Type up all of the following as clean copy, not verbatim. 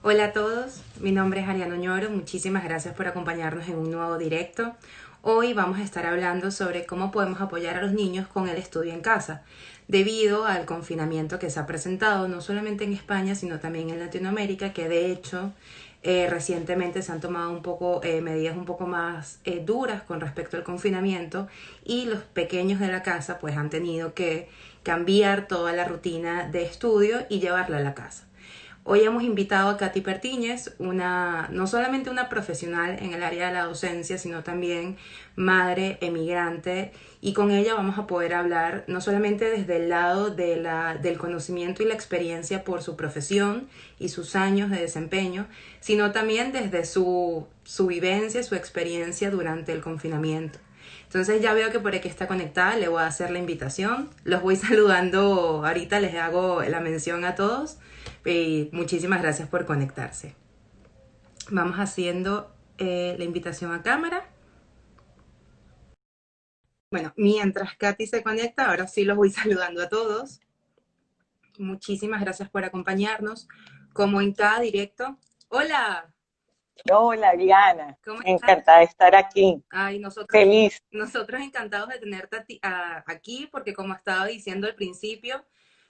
Hola a todos, mi nombre es Ariana Oñoro, muchísimas gracias por acompañarnos en un nuevo directo. Hoy vamos a estar hablando sobre cómo podemos apoyar a los niños con el estudio en casa, debido al confinamiento que se ha presentado no solamente en España, sino también en Latinoamérica, que de hecho recientemente se han tomado medidas un poco más duras con respecto al confinamiento y los pequeños de la casa pues han tenido que cambiar toda la rutina de estudio y llevarla a la casa. Hoy hemos invitado a Katy Pertíñez, no solamente una profesional en el área de la docencia, sino también madre emigrante, y con ella vamos a poder hablar no solamente desde el lado del conocimiento y la experiencia por su profesión y sus años de desempeño, sino también desde su vivencia, su experiencia durante el confinamiento. Entonces ya veo que por aquí está conectada, le voy a hacer la invitación. Los voy saludando ahorita, les hago la mención a todos y muchísimas gracias por conectarse. Vamos haciendo la invitación a cámara. Bueno, mientras Katy se conecta, ahora sí los voy saludando a todos. Muchísimas gracias por acompañarnos. Como en cada directo. Hola, Hola, Diana. ¿cómo estás? Encantada de estar aquí. Ay, nosotros, Feliz. nosotros encantados de tenerte aquí, porque como estaba diciendo al principio,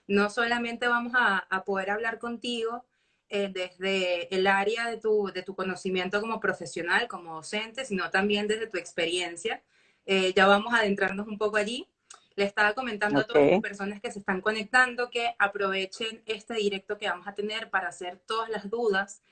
no solamente vamos a poder hablar contigo desde el área de tu conocimiento como profesional, como docente, sino también desde tu experiencia. Ya vamos a adentrarnos un poco allí. Le estaba comentando a todas las Ok, personas que se están conectando que aprovechen este directo que vamos a tener para hacer todas las dudas,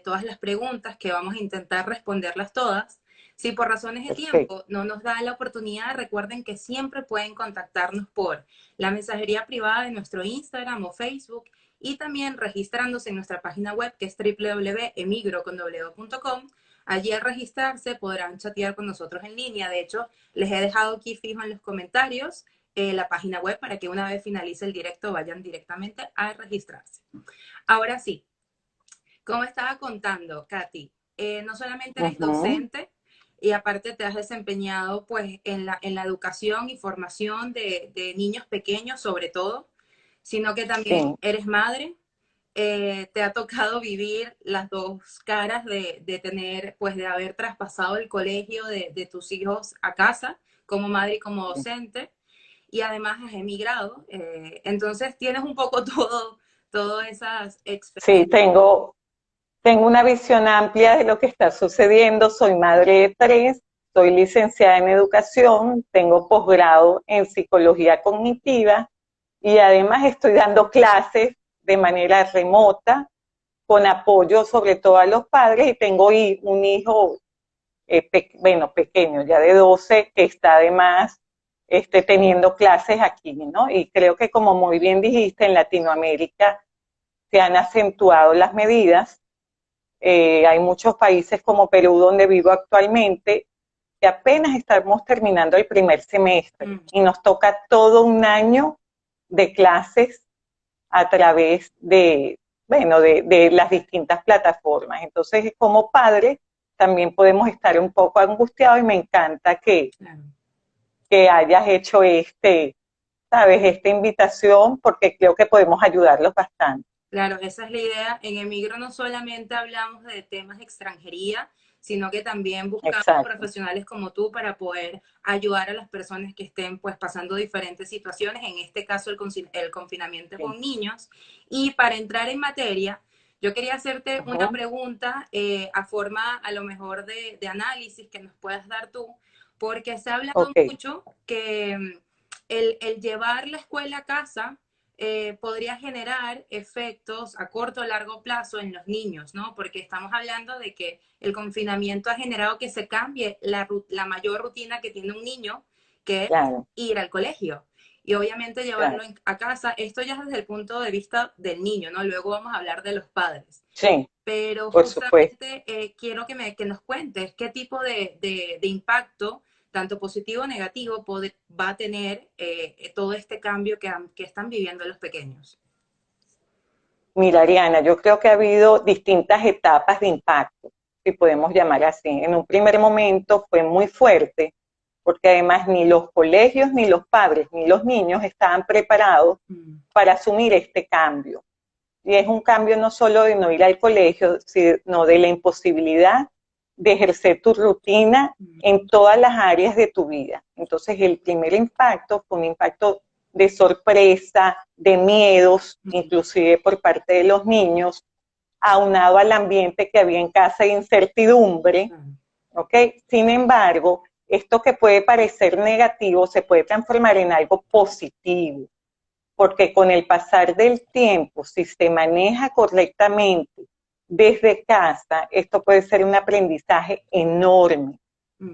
todas las preguntas, que vamos a intentar responderlas todas. Si por razones de perfecto. tiempo no nos da la oportunidad, recuerden que siempre pueden contactarnos por la mensajería privada de nuestro Instagram o Facebook, y también registrándose en nuestra página web, que es www.emigro.com. Allí al registrarse podrán chatear con nosotros en línea. De hecho, les he dejado aquí fijo en los comentarios la página web para que una vez finalice el directo vayan directamente a registrarse. Ahora sí, como estaba contando, Katy, no solamente eres Ujú. docente y aparte te has desempeñado pues en la educación y formación de niños pequeños sobre todo, sino que también Sí, eres madre. Te ha tocado vivir las dos caras de tener, pues de haber traspasado el colegio de tus hijos a casa como madre y como docente, y además has emigrado. Entonces tienes un poco todas esas sí, experiencias. tengo una visión amplia de lo que está sucediendo. Soy madre de tres, soy licenciada en educación, tengo posgrado en psicología cognitiva y además estoy dando clases de manera remota con apoyo sobre todo a los padres y tengo un hijo bueno, pequeño, ya de 12, que está además teniendo clases aquí, ¿no? Y creo que como muy bien dijiste, en Latinoamérica se han acentuado las medidas. Hay muchos países como Perú, donde vivo actualmente, que apenas estamos terminando el primer semestre Mm. y nos toca todo un año de clases a través bueno, de las distintas plataformas. Entonces, como padre, también podemos estar un poco angustiados y me encanta Claro. que hayas hecho sabes, esta invitación porque creo que podemos ayudarlos bastante. Claro, esa es la idea. En Emigro no solamente hablamos de temas de extranjería, sino que también buscamos Exacto. profesionales como tú para poder ayudar a las personas que estén pues pasando diferentes situaciones, en este caso el confinamiento Sí. con niños. Y para entrar en materia, yo quería hacerte una Ujú. pregunta a forma a lo mejor de análisis que nos puedas dar tú, porque se ha hablado Ok, mucho que el llevar la escuela a casa podría generar efectos a corto o largo plazo en los niños, ¿no? Porque estamos hablando de que el confinamiento ha generado que se cambie la mayor rutina que tiene un niño, que es claro, ir al colegio. Y obviamente claro. llevarlo a casa, esto ya es desde el punto de vista del niño, ¿no? Luego vamos a hablar de los padres. Sí, Pero por supuesto. justamente quiero que nos cuentes qué tipo de impacto, tanto positivo o negativo, va a tener todo este cambio que están viviendo los pequeños. Mira, Ariana, yo creo que ha habido distintas etapas de impacto, si podemos llamar así. En un primer momento fue muy fuerte, porque además ni los colegios, ni los padres, ni los niños estaban preparados Mm. para asumir este cambio. Y es un cambio no solo de no ir al colegio, sino de la imposibilidad de ejercer tu rutina en todas las áreas de tu vida. Entonces, el primer impacto fue un impacto de sorpresa, de miedos, inclusive por parte de los niños, aunado al ambiente que había en casa de incertidumbre, ¿ok? Sin embargo, esto que puede parecer negativo se puede transformar en algo positivo, porque con el pasar del tiempo, si se maneja correctamente desde casa, esto puede ser un aprendizaje enorme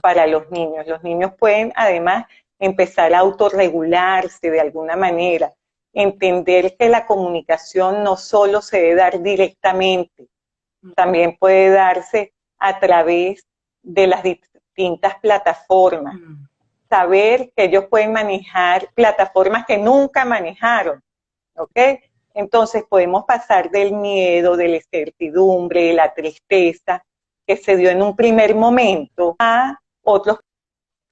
para los niños. Los niños pueden además empezar a autorregularse de alguna manera, entender que la comunicación no solo se debe dar directamente, también puede darse a través de las distintas plataformas. Saber que ellos pueden manejar plataformas que nunca manejaron, ¿ok? Entonces podemos pasar del miedo, de la incertidumbre, de la tristeza que se dio en un primer momento a otros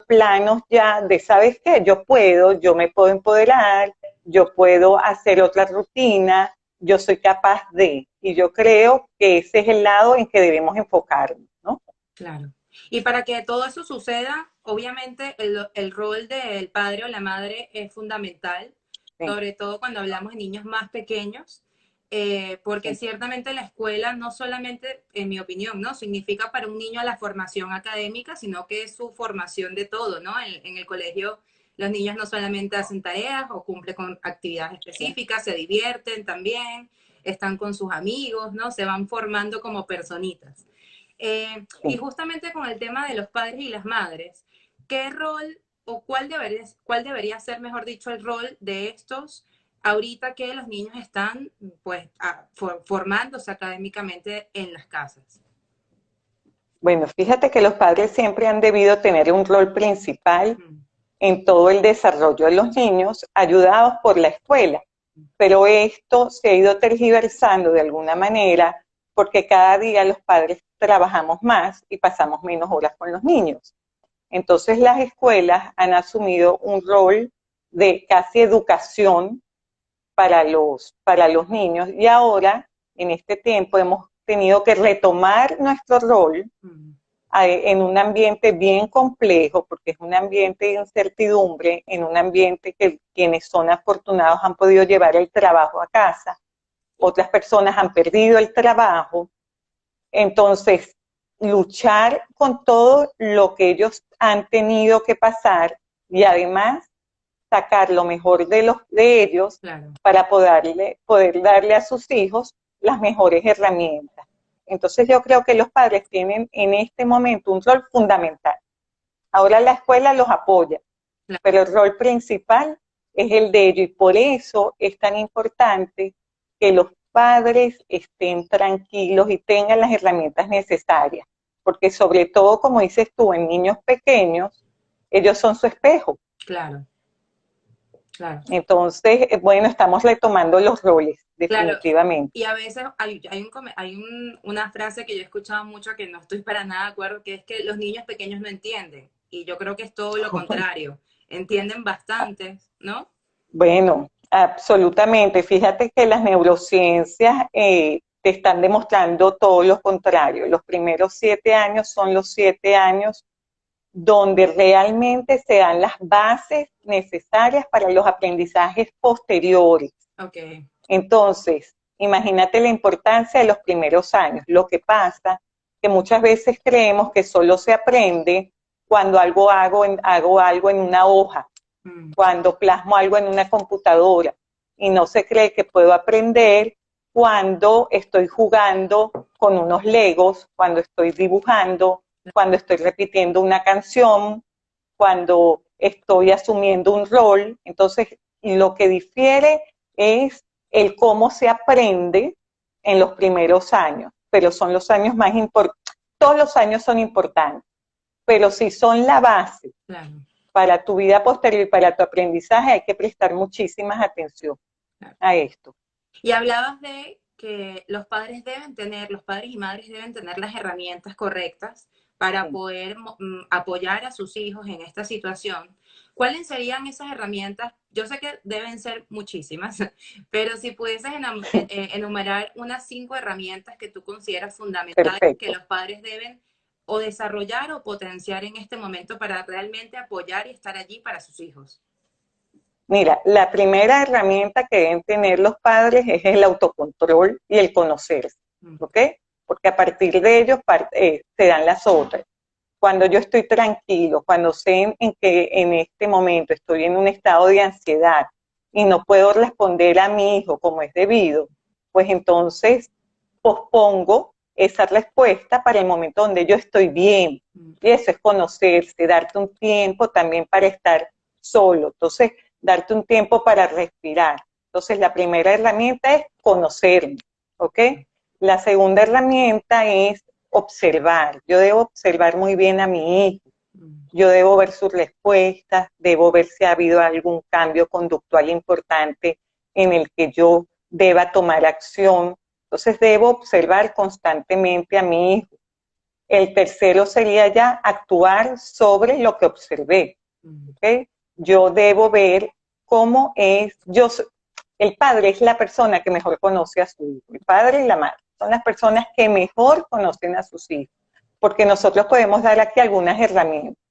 planos ya de, ¿sabes qué? Yo me puedo empoderar, yo puedo hacer otra rutina, yo soy capaz de, y yo creo que ese es el lado en que debemos enfocarnos, ¿no? Claro. Y para que todo eso suceda, obviamente el rol del padre o la madre es fundamental, Sí, sobre todo cuando hablamos de niños más pequeños, porque sí, ciertamente la escuela no solamente, en mi opinión, ¿no? Significa para un niño la formación académica, sino que es su formación de todo, ¿no? En el colegio los niños no solamente hacen tareas o cumplen con actividades sí, específicas, se divierten también, están con sus amigos, ¿no? Se van formando como personitas. Y sí. justamente con el tema de los padres y las madres, ¿qué rol o cuál debería ser, mejor dicho, el rol de estos ahorita que los niños están pues formándose académicamente en las casas? Bueno, fíjate que los padres siempre han debido tener un rol principal en todo el desarrollo de los niños, ayudados por la escuela. Pero esto se ha ido tergiversando de alguna manera porque cada día los padres trabajamos más y pasamos menos horas con los niños. Entonces las escuelas han asumido un rol de casi educación para los niños y ahora, en este tiempo, hemos tenido que retomar nuestro rol en un ambiente bien complejo, porque es un ambiente de incertidumbre, en un ambiente que quienes son afortunados han podido llevar el trabajo a casa, otras personas han perdido el trabajo. Entonces, luchar con todo lo que ellos han tenido que pasar y además sacar lo mejor de ellos Claro. para poder darle a sus hijos las mejores herramientas. Entonces yo creo que los padres tienen en este momento un rol fundamental. Ahora la escuela los apoya, Claro. pero el rol principal es el de ellos y por eso es tan importante que los padres estén tranquilos y tengan las herramientas necesarias, porque sobre todo, como dices tú, en niños pequeños, ellos son su espejo. Claro, claro. Entonces, bueno, estamos retomando los roles, Claro, definitivamente. y a veces hay una frase que yo he escuchado mucho que no estoy para nada de acuerdo, que es que los niños pequeños no entienden. Y yo creo que es todo lo contrario. Entienden bastante, ¿no? Bueno, absolutamente. Fíjate que las neurociencias te están demostrando todo lo contrario. Los primeros 7 años son los 7 años donde realmente se dan las bases necesarias para los aprendizajes posteriores. Ok. Entonces, imagínate la importancia de los primeros años. Lo que pasa que muchas veces creemos que solo se aprende cuando hago algo en una hoja, Mm, cuando plasmo algo en una computadora. Y no se cree que puedo aprender cuando estoy jugando con unos legos, cuando estoy dibujando, cuando estoy repitiendo una canción, cuando estoy asumiendo un rol. Entonces, lo que difiere es el cómo se aprende en los primeros años, pero son los años más importantes. Todos los años son importantes, pero si son la base claro, para tu vida posterior y para tu aprendizaje, hay que prestar muchísima atención claro. a esto. Y hablabas de que los padres y madres deben tener las herramientas correctas para Sí, poder apoyar a sus hijos en esta situación. ¿Cuáles serían esas herramientas? Yo sé que deben ser muchísimas, pero si pudieses enumerar unas 5 herramientas que tú consideras fundamentales que Perfecto. los padres deben o desarrollar o potenciar en este momento para realmente apoyar y estar allí para sus hijos. Mira, la primera herramienta que deben tener los padres es el autocontrol y el conocerse, ¿ok? Porque a partir de ellos se dan las otras. Cuando yo estoy tranquilo, cuando sé en que en este momento estoy en un estado de ansiedad y no puedo responder a mi hijo como es debido, pues entonces pospongo esa respuesta para el momento donde yo estoy bien. Y eso es conocerse, darte un tiempo también para estar solo. Entonces, darte un tiempo para respirar. Entonces, la primera herramienta es conocerme, ¿ok? La segunda herramienta es observar. Yo debo observar muy bien a mi hijo. Yo debo ver sus respuestas, debo ver si ha habido algún cambio conductual importante en el que yo deba tomar acción. Entonces, debo observar constantemente a mi hijo. El tercero sería ya actuar sobre lo que observé. ¿Okay? Yo debo ver cómo es, el padre es la persona que mejor conoce a su hijo, el padre y la madre son las personas que mejor conocen a sus hijos, porque nosotros podemos dar aquí algunas herramientas,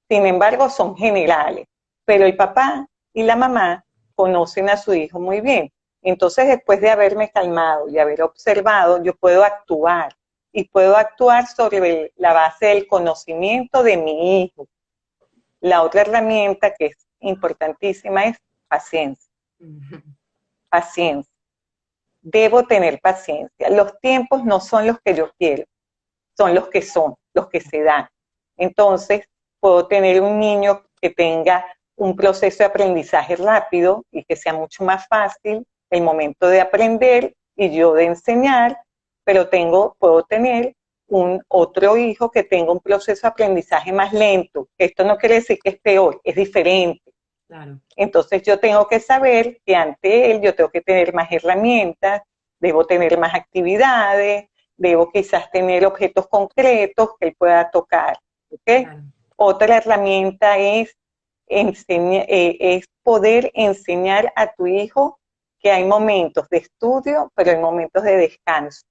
sin embargo son generales, pero el papá y la mamá conocen a su hijo muy bien. Entonces, después de haberme calmado y haber observado, yo puedo actuar, y puedo actuar sobre la base del conocimiento de mi hijo. La otra herramienta que es importantísima es paciencia. Paciencia. Debo tener paciencia. Los tiempos no son los que yo quiero, son, los que se dan. Entonces, puedo tener un niño que tenga un proceso de aprendizaje rápido y que sea mucho más fácil el momento de aprender y yo de enseñar, pero puedo tener un otro hijo que tenga un proceso de aprendizaje más lento. Esto no quiere decir que es peor, es diferente. Claro. Entonces yo tengo que saber que ante él yo tengo que tener más herramientas, debo tener más actividades, debo quizás tener objetos concretos que él pueda tocar. ¿Okay? Claro. Otra herramienta es poder enseñar a tu hijo que hay momentos de estudio, pero hay momentos de descanso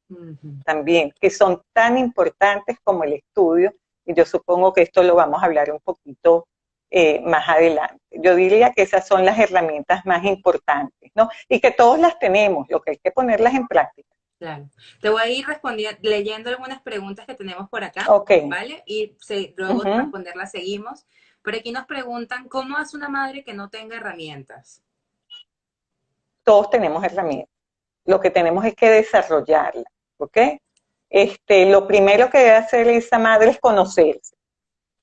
también, que son tan importantes como el estudio, y yo supongo que esto lo vamos a hablar un poquito más adelante. Yo diría que esas son las herramientas más importantes, ¿no? Y que todos las tenemos, lo que hay que ponerlas en práctica. Claro. Te voy a ir leyendo algunas preguntas que tenemos por acá, ¿vale? Y luego de responderlas seguimos. Por aquí nos preguntan, ¿cómo hace una madre que no tenga herramientas? Todos tenemos herramientas. Lo que tenemos es que desarrollarlas, ¿ok? Lo primero que debe hacer esa madre es conocerse.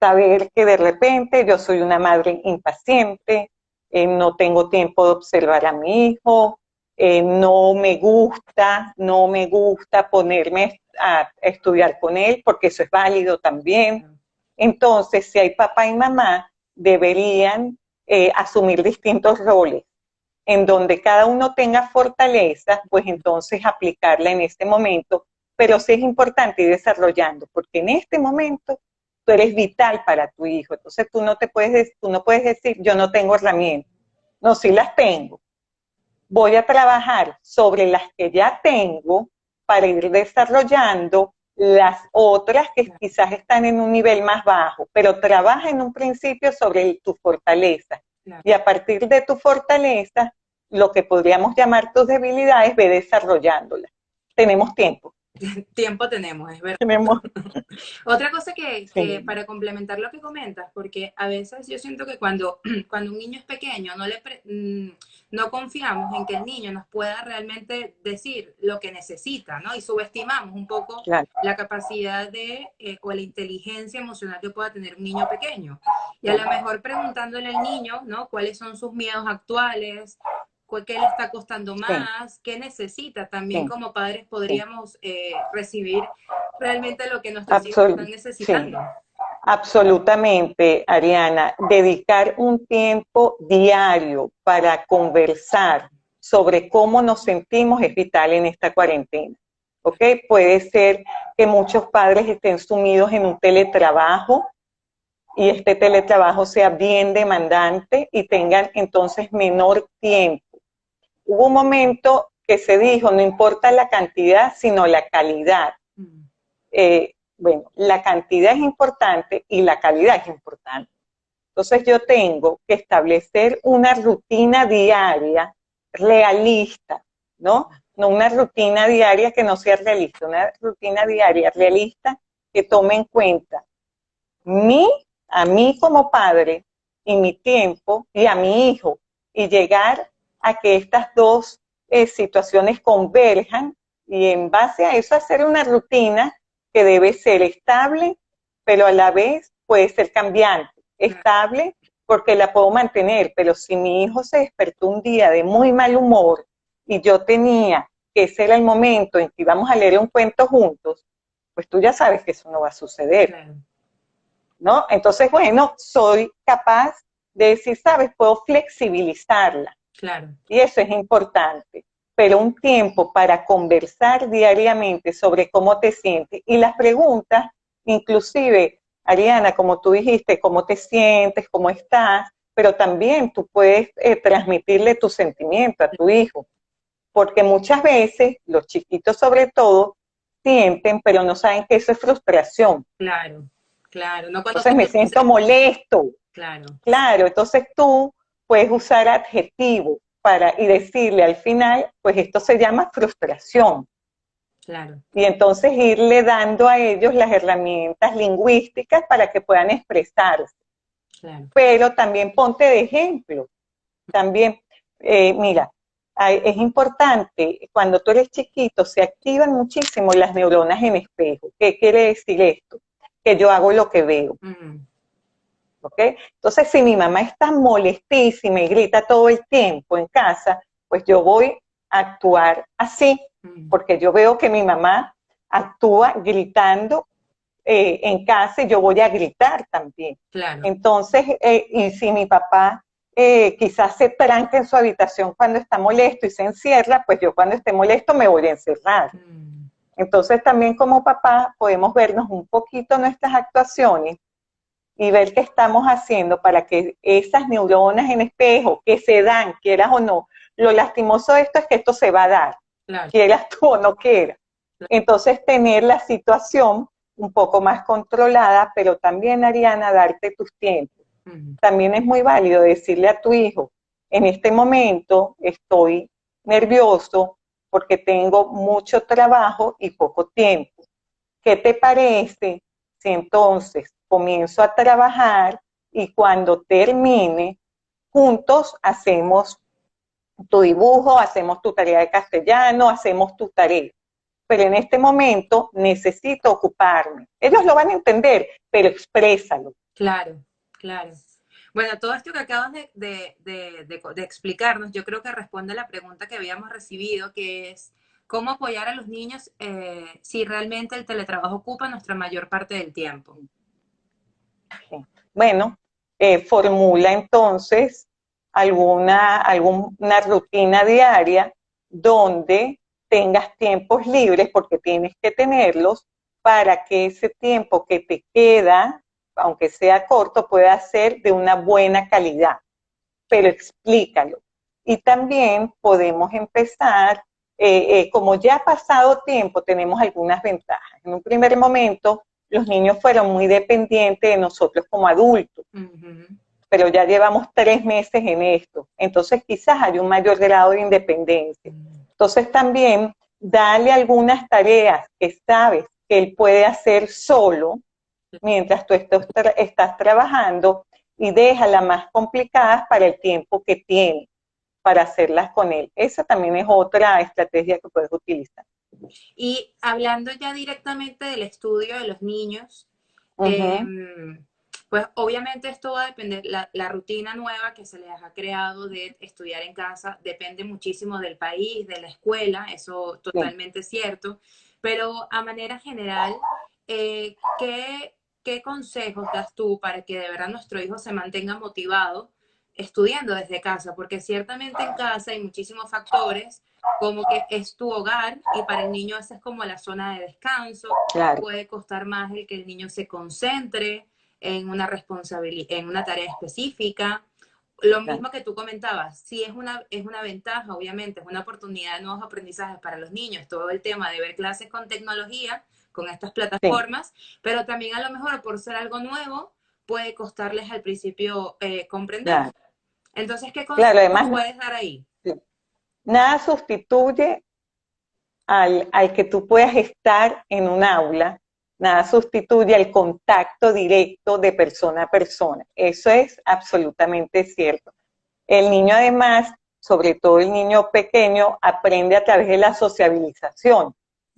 Saber que de repente yo soy una madre impaciente, no tengo tiempo de observar a mi hijo, no me gusta ponerme a estudiar con él, porque eso es válido también. Entonces, si hay papá y mamá, deberían asumir distintos roles, en donde cada uno tenga fortalezas, pues entonces aplicarla en este momento, pero sí es importante ir desarrollando, porque en este momento tú eres vital para tu hijo. Entonces tú no puedes decir, yo no tengo herramientas. No, sí las tengo. Voy a trabajar sobre las que ya tengo para ir desarrollando las otras que quizás están en un nivel más bajo, pero trabaja en un principio sobre tu fortaleza. Y a partir de tu fortaleza, lo que podríamos llamar tus debilidades, ve desarrollándolas. Tenemos tiempo. Tiempo tenemos, es verdad. Tenemos. Otra cosa que para complementar lo que comentas, porque a veces yo siento que cuando un niño es pequeño no confiamos en que el niño nos pueda realmente decir lo que necesita, ¿no? Y subestimamos un poco la capacidad o la inteligencia emocional que pueda tener un niño pequeño. Y a lo mejor preguntándole al niño, ¿no? ¿Cuáles son sus miedos actuales? ¿Qué le está costando más? ¿Qué necesita? También como padres podríamos recibir realmente lo que nuestros hijos están necesitando. Absolutamente, Ariana. Dedicar un tiempo diario para conversar sobre cómo nos sentimos es vital en esta cuarentena. ¿Ok? Puede ser que muchos padres estén sumidos en un teletrabajo y este teletrabajo sea bien demandante y tengan entonces menor tiempo. Hubo un momento que se dijo, no importa la cantidad, sino la calidad. Bueno, la cantidad es importante y la calidad es importante. Entonces yo tengo que establecer una rutina diaria realista, ¿no? No una rutina diaria que no sea realista, una rutina diaria realista que tome en cuenta mí, a mí como padre y mi tiempo y a mi hijo y llegar a que estas dos situaciones converjan y en base a eso hacer una rutina que debe ser estable, pero a la vez puede ser cambiante. Estable porque la puedo mantener, pero si mi hijo se despertó un día de muy mal humor y yo tenía que ese era el momento en que íbamos a leer un cuento juntos, pues tú ya sabes que eso no va a suceder. Claro. ¿No? Entonces, bueno, soy capaz de decir, sabes, puedo flexibilizarla. Claro. Y eso es importante. Pero un tiempo para conversar diariamente sobre cómo te sientes. Y las preguntas, inclusive, Ariana, como tú dijiste, cómo te sientes, cómo estás, pero también tú puedes transmitirle tu sentimiento a tu hijo. Porque muchas veces, los chiquitos sobre todo, sienten, pero no saben que eso es frustración. Claro, claro. No cuando Entonces tú me dices, siento molesto. claro, Claro, entonces tú puedes usar adjetivo y decirle al final, pues esto se llama frustración. claro, Y entonces irle dando a ellos las herramientas lingüísticas para que puedan expresarse. claro. Pero también ponte de ejemplo. También, mira, es importante, cuando tú eres chiquito, se activan muchísimo las neuronas en espejo. ¿Qué quiere decir esto? Que yo hago lo que veo. ¿Ok? Entonces, si mi mamá está molestísima y grita todo el tiempo en casa, pues yo voy a actuar así, porque yo veo que mi mamá actúa gritando en casa y yo voy a gritar también. Claro. Entonces, y si mi papá quizás se tranca en su habitación cuando está molesto y se encierra, pues yo cuando esté molesto me voy a encerrar. Entonces, también como papá podemos vernos un poquito nuestras actuaciones y ver qué estamos haciendo para que esas neuronas en espejo que se dan, quieras o no, lo lastimoso de esto es que esto se va a dar, Claro. quieras tú o no quieras. Entonces, tener la situación un poco más controlada, pero también, Ariana, darte tus tiempos. También es muy válido decirle a tu hijo, en este momento estoy nervioso porque tengo mucho trabajo y poco tiempo. ¿Qué te parece si entonces comienzo a trabajar y cuando termine, juntos hacemos tu dibujo, hacemos tu tarea de castellano, hacemos tu tarea? Pero en este momento necesito ocuparme. Ellos lo van a entender, pero exprésalo. Claro, claro. Bueno, todo esto que acabas de explicarnos, yo creo que responde a la pregunta que habíamos recibido, que es cómo apoyar a los niños si realmente el teletrabajo ocupa nuestra mayor parte del tiempo. Bueno, formula entonces alguna rutina diaria donde tengas tiempos libres, porque tienes que tenerlos, para que ese tiempo que te queda, aunque sea corto, pueda ser de una buena calidad. Pero explícalo. Y también podemos empezar, como ya ha pasado tiempo, tenemos algunas ventajas. En un primer momento, los niños fueron muy dependientes de nosotros como adultos, pero ya llevamos 3 meses en esto, entonces quizás hay un mayor grado de independencia. Entonces también dale algunas tareas que sabes que él puede hacer solo mientras tú estás trabajando y déjalas más complicadas para el tiempo que tiene para hacerlas con él. Esa también es otra estrategia que puedes utilizar. Y hablando ya directamente del estudio de los niños, pues obviamente esto va a depender, la rutina nueva que se les ha creado de estudiar en casa depende muchísimo del país, de la escuela, eso totalmente es cierto, pero a manera general, ¿qué consejos das tú para que de verdad nuestro hijo se mantenga motivado estudiando desde casa? Porque ciertamente en casa hay muchísimos factores como que es tu hogar y para el niño esa es como la zona de descanso. Claro. Puede costar más el que el niño se concentre. en una responsabilidad, en una tarea específica. Lo mismo que tú comentabas, sí es una ventaja, obviamente, es una oportunidad de nuevos aprendizajes para los niños, todo el tema de ver clases con tecnología, con estas Sí, plataformas, pero también a lo mejor por ser algo nuevo puede costarles al principio comprender. claro. Entonces, ¿qué Claro, consejos nos además, puedes dar ahí? sí, nada sustituye al que tú puedas estar en un aula, nada sustituye al contacto directo de persona a persona. Eso es absolutamente cierto. El niño además, sobre todo el niño pequeño, aprende a través de la sociabilización.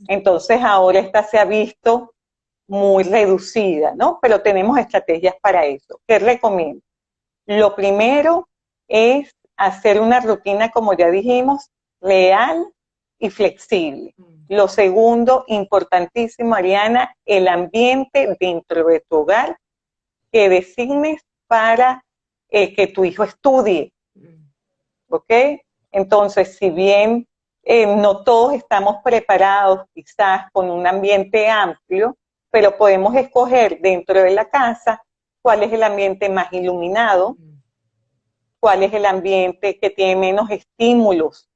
Entonces ahora esta se ha visto muy reducida, ¿no? Pero tenemos estrategias para eso. ¿Qué recomiendo? Lo primero es hacer una rutina, como ya dijimos, real y flexible. Lo segundo, importantísimo, Ariana, el ambiente dentro de tu hogar que designes para que tu hijo estudie. ¿Ok? Entonces, si bien no todos estamos preparados quizás con un ambiente amplio, pero podemos escoger dentro de la casa cuál es el ambiente más iluminado, cuál es el ambiente que tiene menos estímulos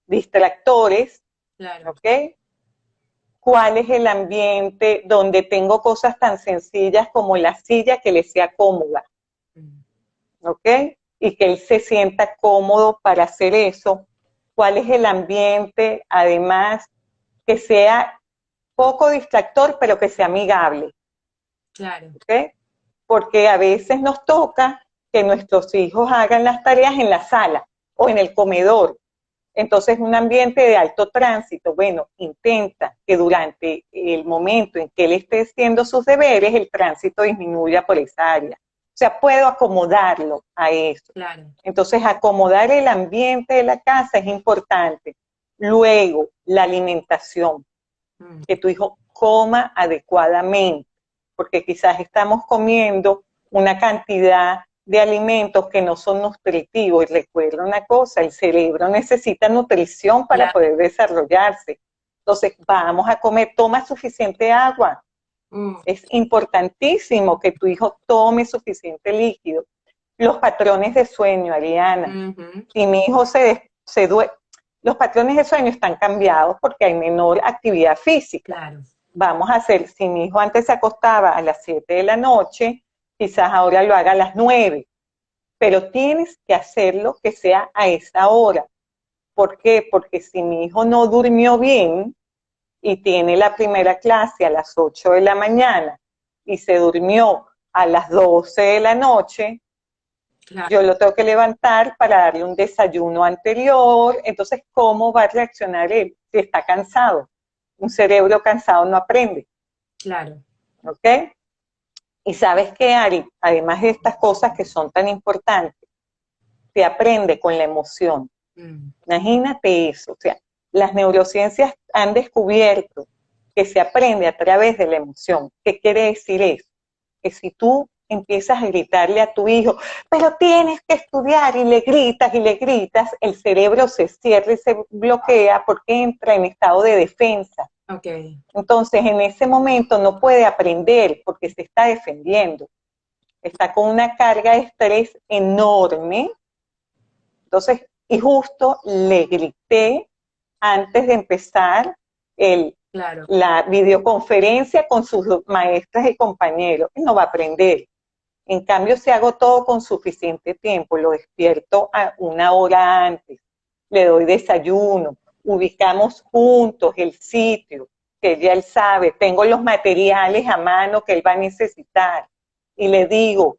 distractores, Claro. ¿ok? ¿Cuál es el ambiente donde tengo cosas tan sencillas como la silla que le sea cómoda? ¿Ok? Y que él se sienta cómodo para hacer eso. ¿Cuál es el ambiente, además, que sea poco distractor, pero que sea amigable? Claro. ¿Ok? Porque a veces nos toca que nuestros hijos hagan las tareas en la sala o en el comedor. Entonces, un ambiente de alto tránsito, bueno, intenta que durante el momento en que él esté haciendo sus deberes, el tránsito disminuya por esa área. O sea, puedo acomodarlo a eso. Claro. Entonces, acomodar el ambiente de la casa es importante. Luego, la alimentación, que tu hijo coma adecuadamente, porque quizás estamos comiendo una cantidad de alimentos que no son nutritivos. Y recuerda una cosa, el cerebro necesita nutrición para Claro. poder desarrollarse. Entonces, vamos a comer, toma suficiente agua. Es importantísimo que tu hijo tome suficiente líquido. Los patrones de sueño, Ariana. Si mi hijo se duerme, los patrones de sueño están cambiados porque hay menor actividad física. Claro. Vamos a hacer, si mi hijo antes se acostaba a las 7 de la noche, quizás ahora lo haga a las 9, pero tienes que hacerlo que sea a esa hora. ¿Por qué? Porque si mi hijo no durmió bien y tiene la primera clase a las 8 de la mañana y se durmió a las 12 de la noche, Claro. yo lo tengo que levantar para darle un desayuno anterior. Entonces, ¿cómo va a reaccionar él si está cansado? Un cerebro cansado no aprende. Claro. ¿Ok? Y sabes qué, Ari, además de estas cosas que son tan importantes, se aprende con la emoción. Imagínate eso. O sea, las neurociencias han descubierto que se aprende a través de la emoción. ¿Qué quiere decir eso? Que si tú empiezas a gritarle a tu hijo, pero tienes que estudiar y le gritas, el cerebro se cierra y se bloquea porque entra en estado de defensa. Okay. Entonces, en ese momento no puede aprender porque se está defendiendo. Está con una carga de estrés enorme. Entonces, y justo le grité antes de empezar Claro. la videoconferencia con sus maestras y compañeros. Él no va a aprender. En cambio, si hago todo con suficiente tiempo, lo despierto a una hora antes, le doy desayuno, ubicamos juntos el sitio, que ya él sabe, tengo los materiales a mano que él va a necesitar, y le digo,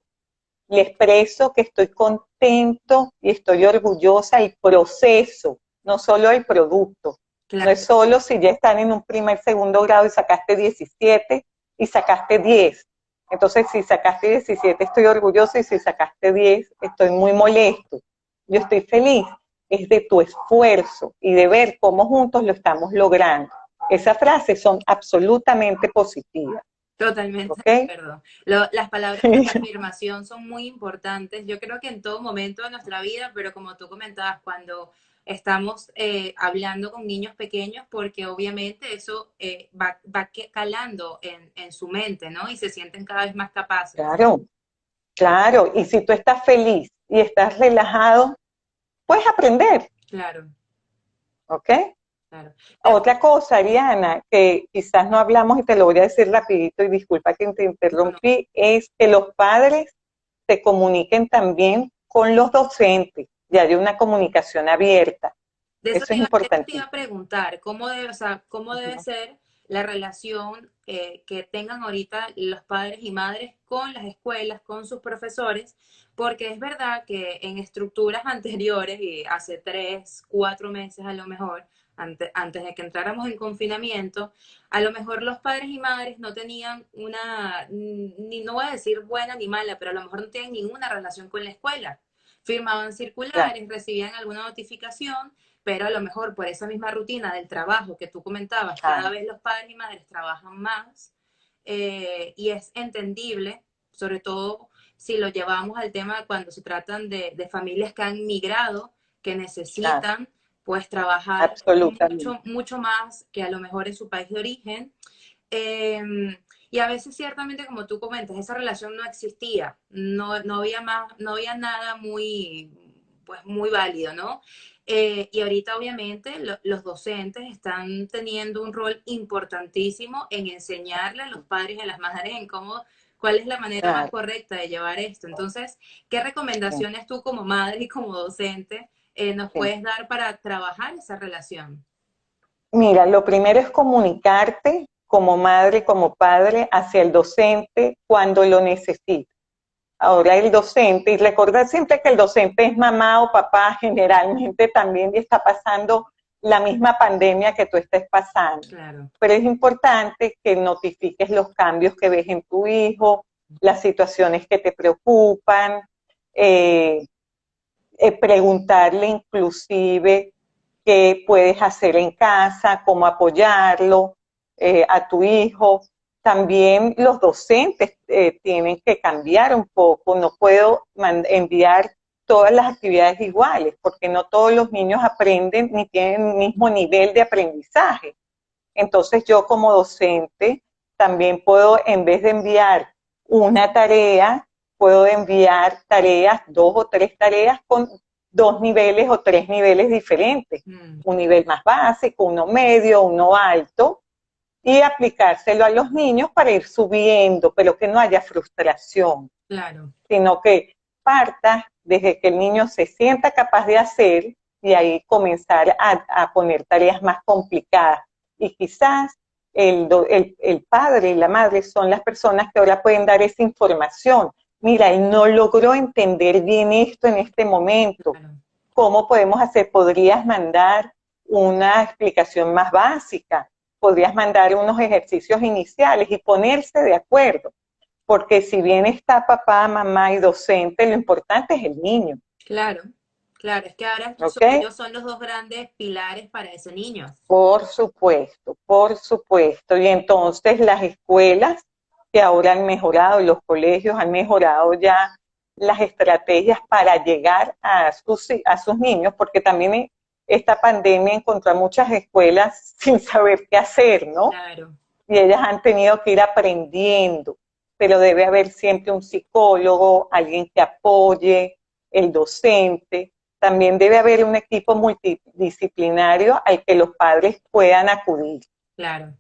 le expreso que estoy contento y estoy orgullosa del proceso, no solo del producto. Claro. No es solo si ya están en un primer, segundo grado y sacaste 17 y sacaste 10. Entonces, si sacaste 17, estoy orgullosa y si sacaste 10, estoy muy molesto. Yo estoy feliz. Es de tu esfuerzo y de ver cómo juntos lo estamos logrando. Esas frases son absolutamente positivas. Totalmente ¿ok? de acuerdo. Las palabras de afirmación son muy importantes. Yo creo que en todo momento de nuestra vida, pero como tú comentabas, cuando estamos hablando con niños pequeños, porque obviamente eso calando en su mente, ¿no? Y se sienten cada vez más capaces. Claro, claro. Y si tú estás feliz y estás relajado, puedes aprender, Claro, ¿ok? claro. Otra cosa, Ariana, que quizás no hablamos y te lo voy a decir rapidito y disculpa que te No, no. interrumpí, es que los padres se comuniquen también con los docentes y haya una comunicación abierta. Eso es De eso te iba importantísimo. a preguntar, ¿cómo debe, o sea, cómo debe Ujú. ser la relación que tengan ahorita los padres y madres con las escuelas, con sus profesores? Porque es verdad que en estructuras anteriores, y hace 3, 4 meses a lo mejor, antes de que entráramos en confinamiento, a lo mejor los padres y madres no tenían una, ni no voy a decir buena ni mala, pero a lo mejor no tienen ninguna relación con la escuela. Firmaban Claro, circulares, recibían alguna notificación, pero a lo mejor por esa misma rutina del trabajo que tú comentabas, cada claro, vez los padres y madres trabajan más y es entendible, sobre todo si lo llevamos al tema cuando se tratan de familias que han migrado, que claro, necesitan pues trabajar absolutamente. mucho más que a lo mejor en su país de origen. Eh, y a veces ciertamente, como tú comentas, esa relación no existía, no había más, no había nada muy, pues muy válido, ¿no? Y ahorita obviamente los docentes están teniendo un rol importantísimo en enseñarle a los padres y a las madres en cuál es la manera más Claro, correcta de llevar esto. Entonces, ¿qué sí, recomendaciones tú como madre y como docente nos sí. puedes dar para trabajar esa relación? Mira, lo primero es comunicarte como madre, como padre, hacia el docente cuando lo necesite. Ahora el docente, y recordar siempre que el docente es mamá o papá generalmente también y está pasando la misma pandemia que tú estés pasando. Claro, Pero es importante que notifiques los cambios que ves en tu hijo, las situaciones que te preocupan, eh, preguntarle inclusive qué puedes hacer en casa, cómo apoyarlo a tu hijo. También los docentes tienen que cambiar un poco. No puedo enviar todas las actividades iguales, porque no todos los niños aprenden ni tienen el mismo nivel de aprendizaje. Entonces yo como docente también puedo, en vez de enviar una tarea, puedo enviar tareas, 2 o 3 tareas con 2 niveles o 3 niveles diferentes. mm, Un nivel más básico, uno medio, uno alto, y aplicárselo a los niños para ir subiendo, pero que no haya frustración, claro. sino que parta desde que el niño se sienta capaz de hacer y ahí comenzar a poner tareas más complicadas. Y quizás el padre y la madre son las personas que ahora pueden dar esa información. Mira, él no logró entender bien esto en este momento. Claro. ¿Cómo podemos hacer? Podrías mandar una explicación más básica, podrías mandar unos ejercicios iniciales y ponerse de acuerdo, porque si bien está papá, mamá y docente, lo importante es el niño, Claro, claro, es que ahora ¿ok? ellos son los dos grandes pilares para ese niño. Por supuesto, por supuesto. Y entonces las escuelas que ahora han mejorado, los colegios han mejorado ya las estrategias para llegar a sus niños, porque también esta pandemia encontró a muchas escuelas sin saber qué hacer, ¿no? Claro, Y ellas han tenido que ir aprendiendo, pero debe haber siempre un psicólogo, alguien que apoye, el docente, también debe haber un equipo multidisciplinario al que los padres puedan acudir, claro,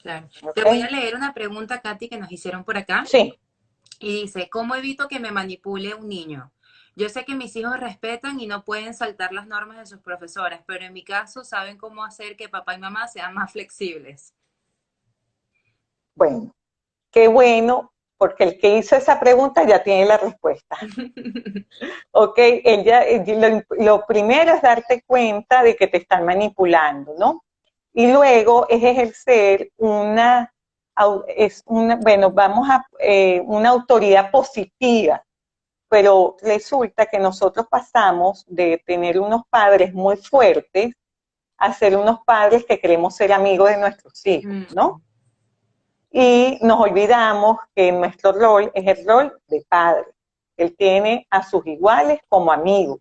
claro. Te ¿ok? voy a leer una pregunta, Katy, que nos hicieron por acá Sí, y dice, ¿cómo evito que me manipule un niño? Yo sé que mis hijos respetan y no pueden saltar las normas de sus profesores, pero en mi caso saben cómo hacer que papá y mamá sean más flexibles. bueno, qué bueno, porque el que hizo esa pregunta ya tiene la respuesta, ¿ok? Lo primero es darte cuenta de que te están manipulando, ¿no? Y luego es ejercer bueno, una autoridad positiva, pero resulta que nosotros pasamos de tener unos padres muy fuertes a ser unos padres que queremos ser amigos de nuestros hijos, Mm, ¿no? y nos olvidamos que nuestro rol es el rol de padre. Él tiene a sus iguales como amigos,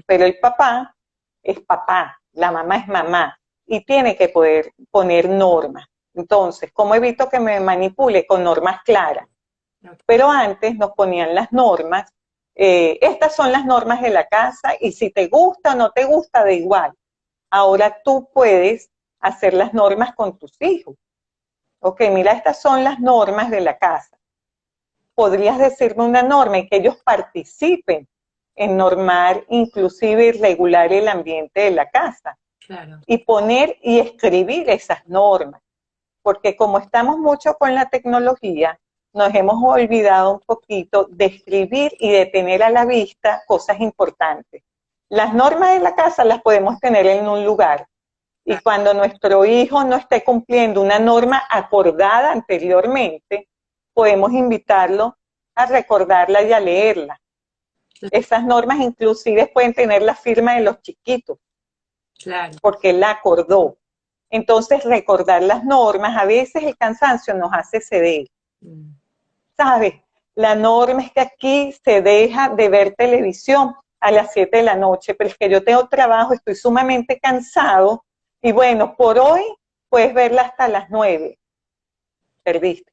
pero el papá es papá, la mamá es mamá y tiene que poder poner normas. Entonces, ¿cómo evito que me manipule? Con normas claras. Pero antes nos ponían las normas, estas son las normas de la casa y si te gusta o no te gusta, da igual. Ahora tú puedes hacer las normas con tus hijos. Ok, mira, estas son las normas de la casa. Podrías decirme una norma y que ellos participen en normar, inclusive regular el ambiente de la casa. Claro. Y poner y escribir esas normas. Porque como estamos mucho con la tecnología, nos hemos olvidado un poquito de escribir y de tener a la vista cosas importantes. Las normas de la casa las podemos tener en un lugar. Y cuando nuestro hijo no esté cumpliendo una norma acordada anteriormente, podemos invitarlo a recordarla y a leerla. Esas normas inclusive pueden tener la firma de los chiquitos, claro, porque él la acordó. Entonces, recordar las normas, a veces el cansancio nos hace ceder. ¿Sabes? La norma es que aquí se deja de ver televisión a las 7 de la noche, pero es que yo tengo trabajo, estoy sumamente cansado, y bueno, por hoy puedes verla hasta las 9. Perdiste,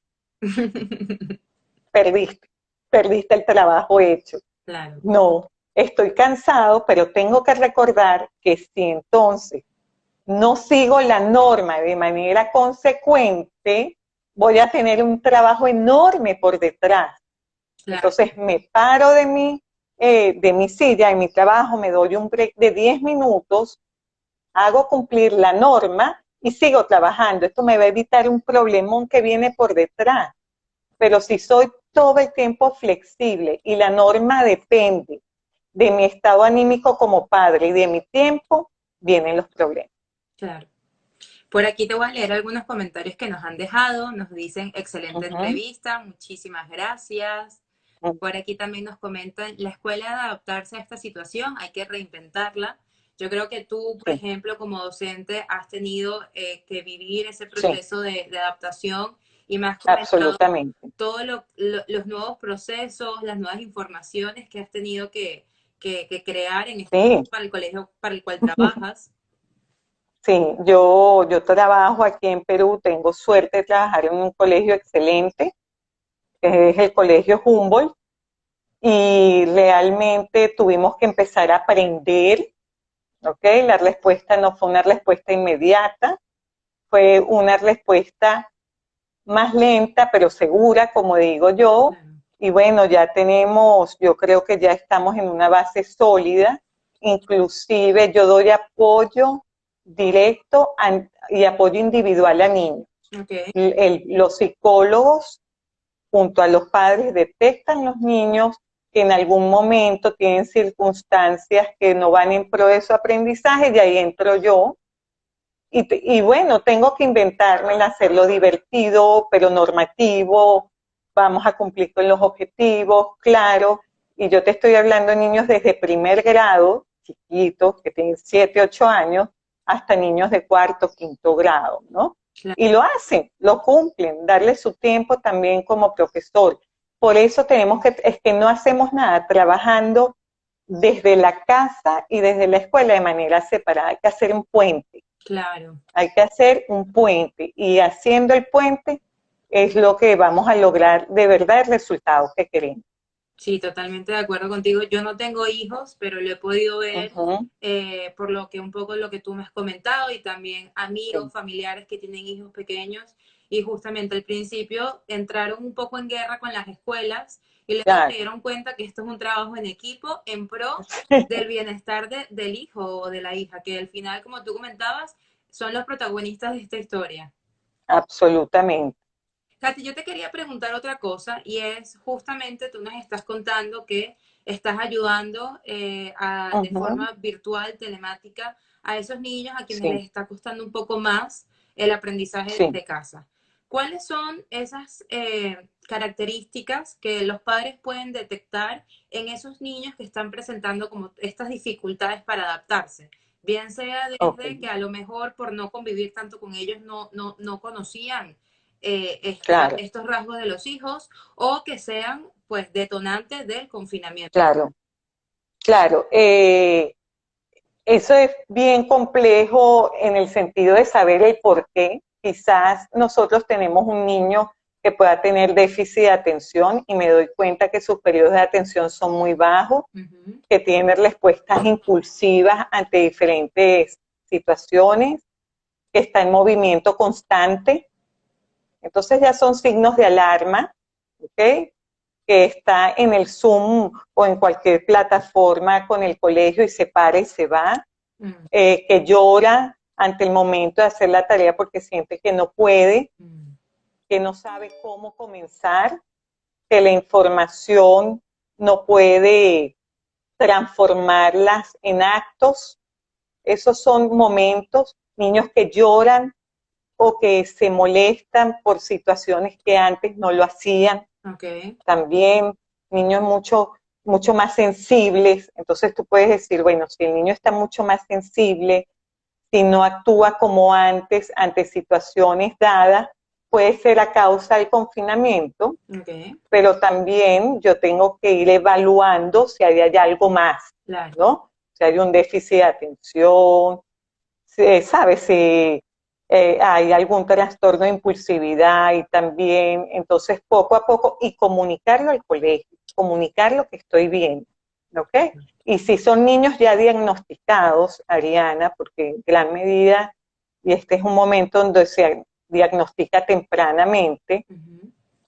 perdiste el trabajo hecho. claro. No, estoy cansado, pero tengo que recordar que si entonces no sigo la norma de manera consecuente, voy a tener un trabajo enorme por detrás. Claro. Entonces me paro de mi silla, en mi trabajo, me doy un break de 10 minutos, hago cumplir la norma y sigo trabajando. Esto me va a evitar un problemón que viene por detrás. Pero si soy todo el tiempo flexible y la norma depende de mi estado anímico como padre y de mi tiempo, vienen los problemas. Claro. Por aquí te voy a leer algunos comentarios que nos han dejado. Nos dicen, excelente entrevista, muchísimas gracias. Por aquí también nos comentan, la escuela de adaptarse a esta situación, hay que reinventarla. Yo creo que tú, por ejemplo, como docente, has tenido que vivir ese proceso de adaptación y me has comentado todos los nuevos procesos, las nuevas informaciones que has tenido que crear en este para el colegio para el cual trabajas. Sí, yo trabajo aquí en Perú, tengo suerte de trabajar en un colegio excelente, que es el Colegio Humboldt, y realmente tuvimos que empezar a aprender, ¿ok? La respuesta no fue una respuesta inmediata, fue una respuesta más lenta, pero segura, como digo yo, y bueno, ya tenemos, yo creo que ya estamos en una base sólida, inclusive yo doy apoyo directo y apoyo individual a niños. Los psicólogos junto a los padres detectan los niños que en algún momento tienen circunstancias que no van en pro de su aprendizaje y ahí entro yo. Y bueno, tengo que inventarme hacerlo divertido, pero normativo, vamos a cumplir con los objetivos, claro. Y yo te estoy hablando de niños desde primer grado, chiquitos, que tienen 7, 8 años, hasta niños de cuarto, quinto grado, ¿no? Claro. Y lo hacen, lo cumplen, darle su tiempo también como profesor. Por eso es que no hacemos nada trabajando desde la casa y desde la escuela de manera separada, hay que hacer un puente. Claro. Hay que hacer un puente y haciendo el puente es lo que vamos a lograr de verdad el resultado que queremos. Sí, totalmente de acuerdo contigo. Yo no tengo hijos, pero lo he podido ver por lo que un poco lo que tú me has comentado y también amigos, familiares que tienen hijos pequeños y justamente al principio entraron un poco en guerra con las escuelas y luego se dieron cuenta que esto es un trabajo en equipo en pro del bienestar del hijo o de la hija, que al final, como tú comentabas, son los protagonistas de esta historia. Absolutamente. Katy, yo te quería preguntar otra cosa y es justamente tú nos estás contando que estás ayudando de forma virtual, telemática, a esos niños a quienes les está costando un poco más el aprendizaje de casa. ¿Cuáles son esas características que los padres pueden detectar en esos niños que están presentando como estas dificultades para adaptarse? Bien sea desde que a lo mejor por no convivir tanto con ellos no conocían claro, estos rasgos de los hijos o que sean pues detonantes del confinamiento. claro, claro. Eso es bien complejo en el sentido de saber el por qué. Quizás nosotros tenemos un niño que pueda tener déficit de atención y me doy cuenta que sus periodos de atención son muy bajos, que tiene respuestas impulsivas ante diferentes situaciones, que está en movimiento constante. Entonces ya son signos de alarma, ¿ok? Que está en el Zoom o en cualquier plataforma con el colegio y se para y se va, que llora ante el momento de hacer la tarea porque siente que no puede, que no sabe cómo comenzar, que la información no puede transformarlas en actos. Esos son momentos, niños que lloran o que se molestan por situaciones que antes no lo hacían. Okay. También niños mucho más sensibles. Entonces tú puedes decir, bueno, si el niño está mucho más sensible, si no actúa como antes ante situaciones dadas, puede ser a causa del confinamiento, Okay. pero también yo tengo que ir evaluando si hay algo más, Claro. ¿no? Si hay un déficit de atención, ¿sabes? Si hay algún trastorno de impulsividad y también, entonces poco a poco, y comunicarlo al colegio, comunicar lo que estoy viendo, ¿ok? Y si son niños ya diagnosticados, Ariana, porque en gran medida, y este es un momento donde se diagnostica tempranamente,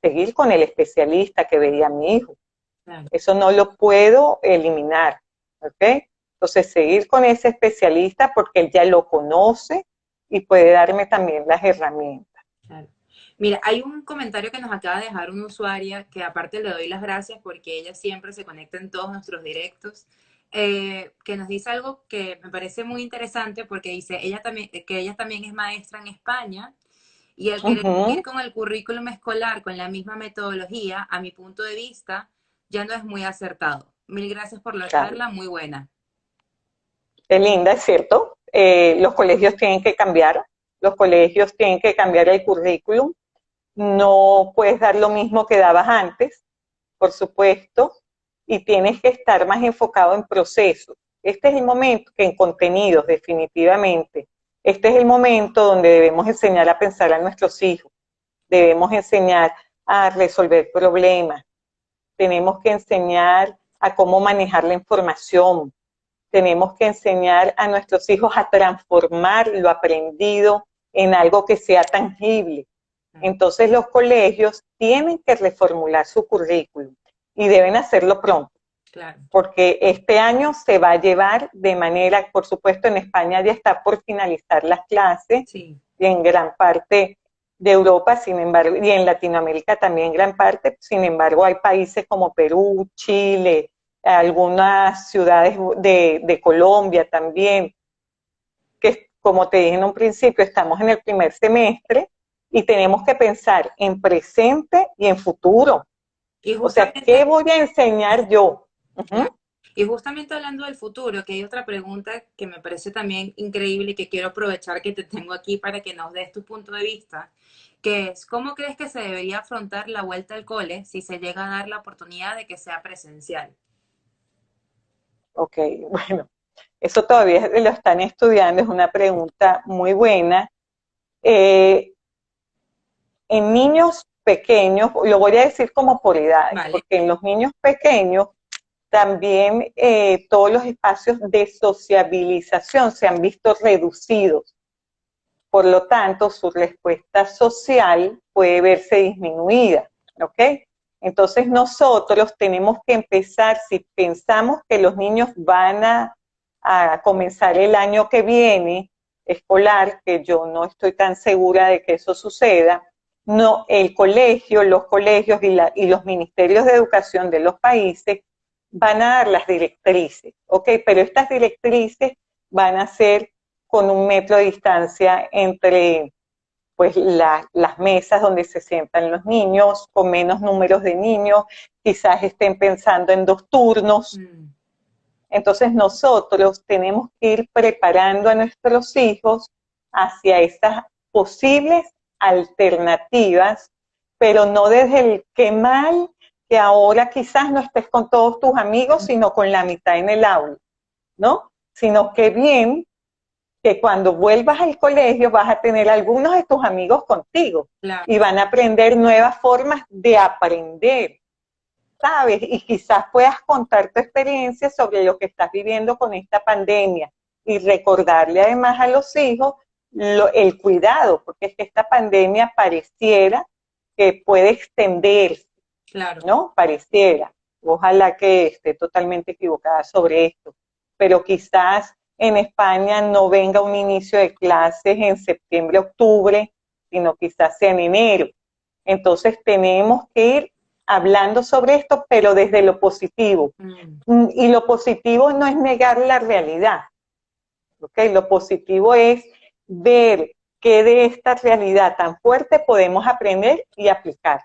seguir con el especialista que veía a mi hijo. Claro. Eso no lo puedo eliminar, ¿ok? Entonces, seguir con ese especialista porque él ya lo conoce y puede darme también las herramientas. Claro. Mira, hay un comentario que nos acaba de dejar una usuaria que aparte le doy las gracias porque ella siempre se conecta en todos nuestros directos, que nos dice algo que me parece muy interesante porque dice que ella también es maestra en España y el querer seguir con el currículum escolar con la misma metodología, a mi punto de vista, ya no es muy acertado. Mil gracias por la Claro. charla, muy buena. Qué linda, es cierto. Los colegios tienen que cambiar. Los colegios tienen que cambiar el currículum. No puedes dar lo mismo que dabas antes, por supuesto, y tienes que estar más enfocado en procesos. Este es el momento que en contenidos, definitivamente. Este es el momento donde debemos enseñar a pensar a nuestros hijos. Debemos enseñar a resolver problemas. Tenemos que enseñar a cómo manejar la información. Tenemos que enseñar a nuestros hijos a transformar lo aprendido en algo que sea tangible. Entonces los colegios tienen que reformular su currículum y deben hacerlo pronto. Claro. Porque este año se va a llevar de manera, por supuesto en España ya está por finalizar las clases, Sí. y en gran parte de Europa, sin embargo, y en Latinoamérica también en gran parte, sin embargo hay países como Perú, Chile, algunas ciudades de Colombia también, que como te dije en un principio, estamos en el primer semestre y tenemos que pensar en presente y en futuro. Y O sea, ¿qué justamente, voy a enseñar yo? claro. Y justamente hablando del futuro, que hay otra pregunta que me parece también increíble y que quiero aprovechar que te tengo aquí para que nos des tu punto de vista, que es, ¿cómo crees que se debería afrontar la vuelta al cole si se llega a dar la oportunidad de que sea presencial? Ok, bueno, eso todavía lo están estudiando, es una pregunta muy buena. Eh, en niños pequeños, lo voy a decir como por edades, Vale. porque en los niños pequeños también todos los espacios de sociabilización se han visto reducidos. Por lo tanto, su respuesta social puede verse disminuida, ¿ok? Entonces nosotros tenemos que empezar, si pensamos que los niños van a comenzar el año que viene escolar, que yo no estoy tan segura de que eso suceda, no, el colegio, los colegios y los ministerios de educación de los países van a dar las directrices, ¿ok? Pero estas directrices van a ser con 1 metro de distancia entre pues las mesas donde se sientan los niños, con menos números de niños, quizás estén pensando en 2 turnos. Entonces nosotros tenemos que ir preparando a nuestros hijos hacia esas posibles alternativas, pero no desde el qué mal que ahora quizás no estés con todos tus amigos, sino con la mitad en el aula, ¿no? Sino que bien que cuando vuelvas al colegio vas a tener algunos de tus amigos contigo, claro. y van a aprender nuevas formas de aprender, ¿sabes? Y quizás puedas contar tu experiencia sobre lo que estás viviendo con esta pandemia y recordarle además a los hijos el cuidado, porque es que esta pandemia pareciera que puede extenderse, Claro. ¿no? Pareciera. Ojalá que esté totalmente equivocada sobre esto, pero quizás en España no venga un inicio de clases en septiembre, octubre, sino quizás sea en enero. Entonces tenemos que ir hablando sobre esto, pero desde lo positivo. Y lo positivo no es negar la realidad, ¿ok? Lo positivo es ver qué de esta realidad tan fuerte podemos aprender y aplicar.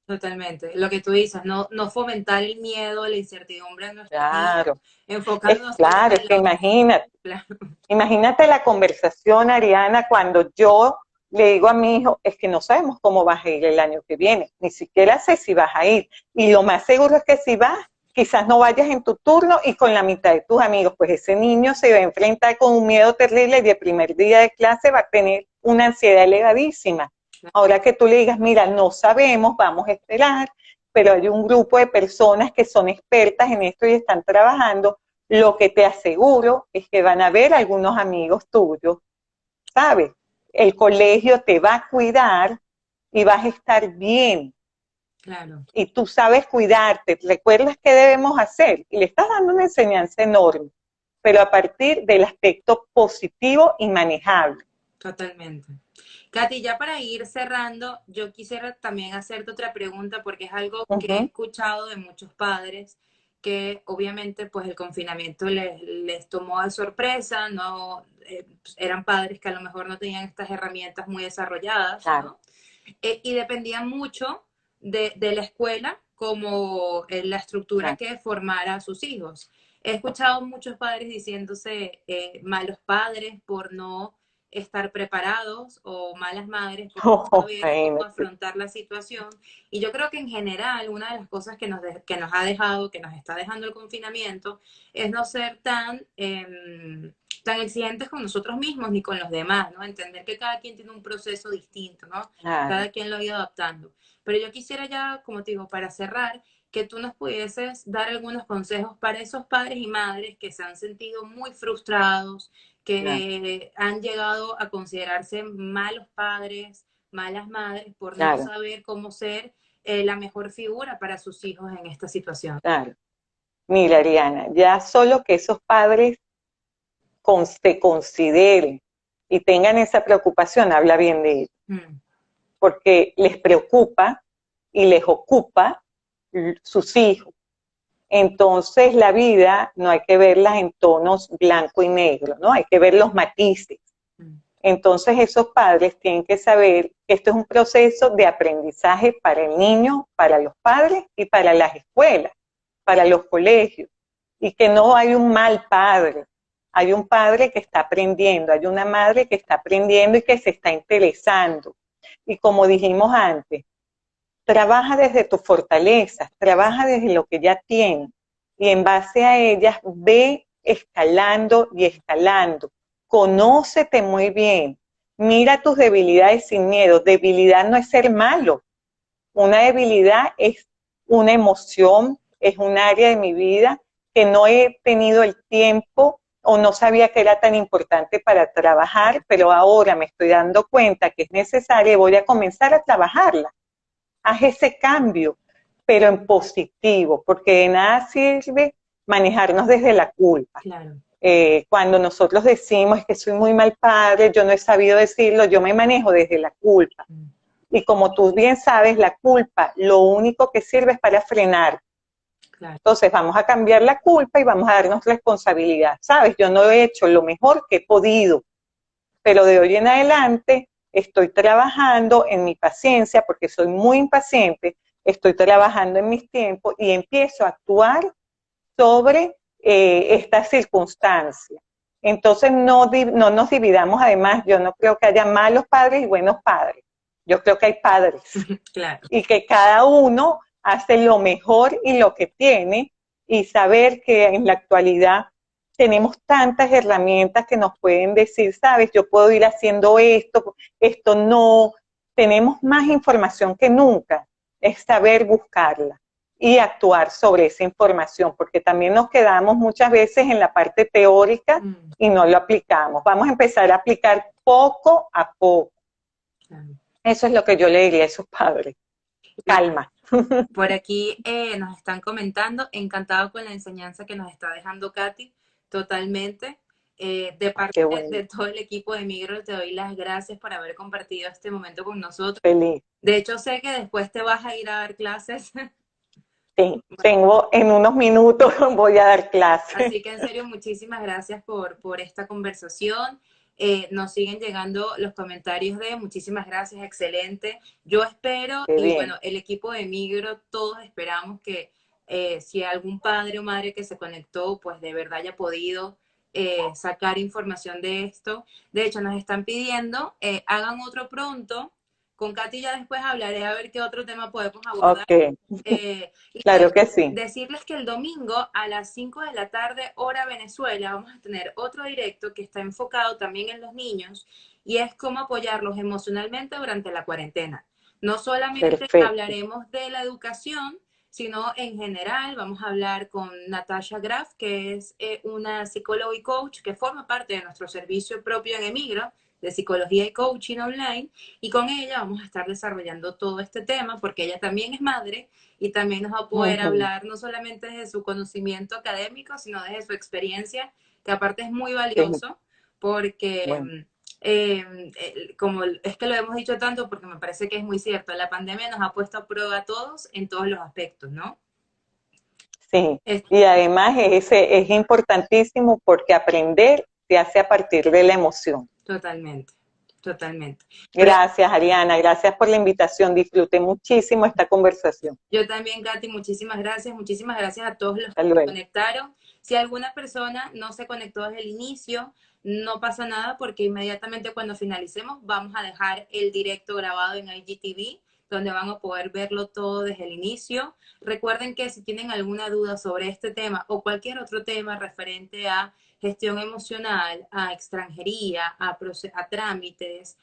Totalmente. Lo que tú dices, no fomentar el miedo, la incertidumbre en nuestros Claro. hijos, enfocarnos solo Claro, en es que lo imagínate. claro. Imagínate la conversación, Ariana, cuando yo le digo a mi hijo, es que no sabemos cómo vas a ir el año que viene, ni siquiera sé si vas a ir. Y lo más seguro es que si vas, quizás no vayas en tu turno y con la mitad de tus amigos, pues ese niño se va a enfrentar con un miedo terrible y el primer día de clase va a tener una ansiedad elevadísima. Ahora que tú le digas, mira, no sabemos, vamos a esperar, pero hay un grupo de personas que son expertas en esto y están trabajando. Lo que te aseguro es que van a ver algunos amigos tuyos, ¿sabes? El colegio te va a cuidar y vas a estar bien. Claro. Y tú sabes cuidarte, recuerdas qué debemos hacer y le estás dando una enseñanza enorme, pero a partir del aspecto positivo y manejable. Totalmente. Katy, ya para ir cerrando, yo quisiera también hacerte otra pregunta porque es algo que he escuchado de muchos padres que obviamente pues el confinamiento les tomó de sorpresa, no eran padres que a lo mejor no tenían estas herramientas muy desarrolladas, Claro. ¿no? Y dependían mucho de la escuela como la estructura que formara a sus hijos. He escuchado muchos padres diciéndose malos padres por no estar preparados o malas madres por no saber cómo afrontar la situación. Y yo creo que en general una de las cosas que nos ha dejado, que nos está dejando el confinamiento, es no ser tan exigentes con nosotros mismos ni con los demás, ¿no? Entender que cada quien tiene un proceso distinto, ¿no? Cada quien lo ha ido adaptando. Pero yo quisiera ya, como te digo, para cerrar, que tú nos pudieses dar algunos consejos para esos padres y madres que se han sentido muy frustrados, que han llegado a considerarse malos padres, malas madres, por no saber cómo ser la mejor figura para sus hijos en esta situación. Claro. Mira, Ariana, ya solo que esos padres se consideren y tengan esa preocupación, habla bien de ellos. Porque les preocupa y les ocupa sus hijos. Entonces la vida no hay que verlas en tonos blanco y negro, ¿no? Hay que ver los matices. Entonces esos padres tienen que saber que esto es un proceso de aprendizaje para el niño, para los padres y para las escuelas, para los colegios. Y que no hay un mal padre. Hay un padre que está aprendiendo, hay una madre que está aprendiendo y que se está interesando. Y como dijimos antes, trabaja desde tus fortalezas, trabaja desde lo que ya tienes y en base a ellas ve escalando y escalando. Conócete muy bien, mira tus debilidades sin miedo. Debilidad no es ser malo, una debilidad es una emoción, es un área de mi vida que no he tenido el tiempo o no sabía que era tan importante para trabajar, pero ahora me estoy dando cuenta que es necesaria y voy a comenzar a trabajarla. Haz ese cambio, pero en positivo, porque de nada sirve manejarnos desde la culpa. Claro. Cuando nosotros decimos que soy muy mal padre, yo no he sabido decirlo, yo me manejo desde la culpa. Y como tú bien sabes, la culpa lo único que sirve es para frenar. Claro. Entonces vamos a cambiar la culpa y vamos a darnos responsabilidad. ¿Sabes? Yo no he hecho lo mejor que he podido, pero de hoy en adelante estoy trabajando en mi paciencia porque soy muy impaciente, estoy trabajando en mis tiempos y empiezo a actuar sobre estas circunstancias. Entonces no nos dividamos, además yo no creo que haya malos padres y buenos padres. Yo creo que hay padres Claro. y que cada uno hace lo mejor y lo que tiene, y saber que en la actualidad tenemos tantas herramientas que nos pueden decir, sabes, yo puedo ir haciendo esto, esto no, tenemos más información que nunca, es saber buscarla y actuar sobre esa información, porque también nos quedamos muchas veces en la parte teórica y no lo aplicamos. Vamos a empezar a aplicar poco a poco. Eso es lo que yo le diría a esos padres. Calma. Por aquí nos están comentando, encantado con la enseñanza que nos está dejando Katy, totalmente. De parte Bueno. de todo el equipo de Migros, te doy las gracias por haber compartido este momento con nosotros. Feliz. De hecho, sé que después te vas a ir a dar clases. Sí, tengo en unos minutos, voy a dar clases. Así que en serio, muchísimas gracias por esta conversación. Nos siguen llegando los comentarios de muchísimas gracias, excelente. Yo espero, Qué y bien. bueno, el equipo de Migro, todos esperamos que si algún padre o madre que se conectó, pues de verdad haya podido sacar información de esto. De hecho, nos están pidiendo, hagan otro pronto. Con Katy ya después hablaré a ver qué otro tema podemos abordar. Ok, Y claro que sí. decirles que el domingo a las 5 de la tarde, hora Venezuela, vamos a tener otro directo que está enfocado también en los niños y es cómo apoyarlos emocionalmente durante la cuarentena. No solamente Perfecto. hablaremos de la educación, sino en general vamos a hablar con Natasha Graf, que es una psicóloga y coach que forma parte de nuestro servicio propio en Emigro, de psicología y coaching online, y con ella vamos a estar desarrollando todo este tema porque ella también es madre y también nos va a poder hablar no solamente desde su conocimiento académico, sino desde su experiencia, que aparte es muy valioso porque, bueno. como es que lo hemos dicho tanto, porque me parece que es muy cierto, la pandemia nos ha puesto a prueba a todos en todos los aspectos, ¿no? Sí, y además es importantísimo porque aprender se hace a partir de la emoción. Totalmente, totalmente. Gracias, Ariana, gracias por la invitación. Disfruté muchísimo esta conversación. Yo también, Katy, muchísimas gracias a todos los Hasta que se luego. conectaron. Si alguna persona no se conectó desde el inicio, no pasa nada porque inmediatamente cuando finalicemos vamos a dejar el directo grabado en IGTV, donde van a poder verlo todo desde el inicio. Recuerden que si tienen alguna duda sobre este tema o cualquier otro tema referente a gestión emocional, a extranjería, a trámites,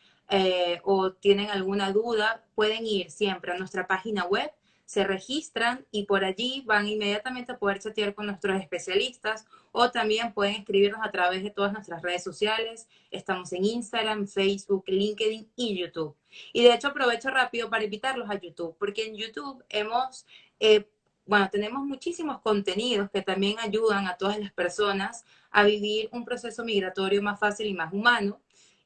o tienen alguna duda, pueden ir siempre a nuestra página web, se registran y por allí van inmediatamente a poder chatear con nuestros especialistas o también pueden escribirnos a través de todas nuestras redes sociales. Estamos en Instagram, Facebook, LinkedIn y YouTube. Y de hecho aprovecho rápido para invitarlos a YouTube, porque en YouTube tenemos muchísimos contenidos que también ayudan a todas las personas a vivir un proceso migratorio más fácil y más humano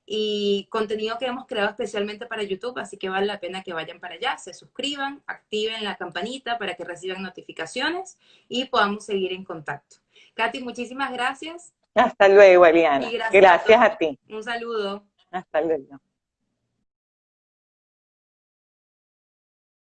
y contenido que hemos creado especialmente para YouTube, así que vale la pena que vayan para allá, se suscriban, activen la campanita para que reciban notificaciones y podamos seguir en contacto. Katy, muchísimas gracias. Hasta luego, Ariana. Y gracias Gracias a ti. Un saludo. Hasta luego.